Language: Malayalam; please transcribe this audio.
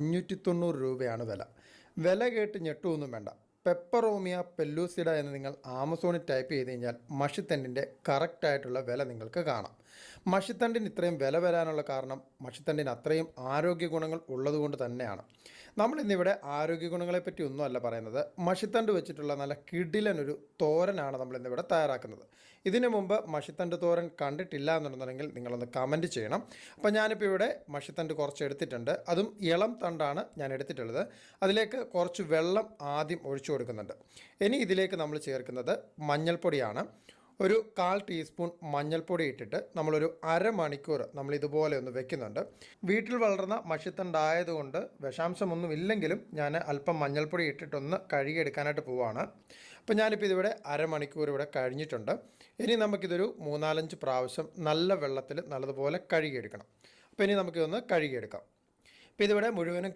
590 രൂപയാണ് വില. വില കേട്ട് ഞെട്ടുമൊന്നും വേണ്ട. പെപ്പറോമിയ പെല്ലൂസിഡ എന്ന് നിങ്ങൾ ആമസോണിൽ ടൈപ്പ് ചെയ്ത് കഴിഞ്ഞാൽ മഷിത്തണ്ടിൻ്റെ കറക്റ്റായിട്ടുള്ള വില നിങ്ങൾക്ക് കാണാം. മഷിത്തണ്ടിന് ഇത്രയും വില വരാനുള്ള കാരണം മഷിത്തണ്ടിന് അത്രയും ആരോഗ്യ ഗുണങ്ങൾ ഉള്ളതുകൊണ്ട് തന്നെയാണ്. നമ്മളിന്നിവിടെ ആരോഗ്യ ഗുണങ്ങളെപ്പറ്റി ഒന്നുമല്ല പറയുന്നത്. മഷിത്തണ്ട് വെച്ചിട്ടുള്ള നല്ല കിടിലനൊരു തോരനാണ് നമ്മളിന്നിവിടെ തയ്യാറാക്കുന്നത്. ഇതിനു മുമ്പ് മഷിത്തണ്ട് തോരൻ കണ്ടിട്ടില്ല എന്നുണ്ടെന്നുണ്ടെങ്കിൽ നിങ്ങളൊന്ന് കമൻറ്റ് ചെയ്യണം. അപ്പോൾ ഞാനിപ്പോൾ ഇവിടെ മഷിത്തണ്ട് കുറച്ച് എടുത്തിട്ടുണ്ട്. അതും ഇളം തണ്ടാണ് ഞാൻ എടുത്തിട്ടുള്ളത്. അതിലേക്ക് കുറച്ച് വെള്ളം ആദ്യം ഒഴിച്ചു കൊടുക്കുന്നുണ്ട്. ഇനി ഇതിലേക്ക് നമ്മൾ ചേർക്കുന്നത് മഞ്ഞൾപ്പൊടിയാണ്. ഒരു 1/4 ടീസ്പൂൺ മഞ്ഞൾപ്പൊടി ഇട്ടിട്ട് നമ്മളൊരു അരമണിക്കൂർ നമ്മൾ ഇതുപോലെ ഒന്ന് വെക്കുന്നുണ്ട്. വീട്ടിൽ വളർന്ന മഷിത്തണ്ടായതുകൊണ്ട് വിഷാംശമൊന്നും ഇല്ലെങ്കിലും ഞാൻ അല്പം മഞ്ഞൾപ്പൊടി ഇട്ടിട്ടൊന്ന് കഴുകിയെടുക്കാനായിട്ട് പോവാണ്. അപ്പോൾ ഞാനിപ്പോൾ ഇതിവിടെ അരമണിക്കൂർ ഇവിടെ കഴിഞ്ഞിട്ടുണ്ട്. ഇനി നമുക്കിതൊരു 3-4 പ്രാവശ്യം നല്ല വെള്ളത്തിൽ നല്ലതുപോലെ കഴുകിയെടുക്കണം. അപ്പോൾ ഇനി നമുക്കിതൊന്ന് കഴുകിയെടുക്കാം. അപ്പോൾ ഇതിവിടെ മുഴുവനും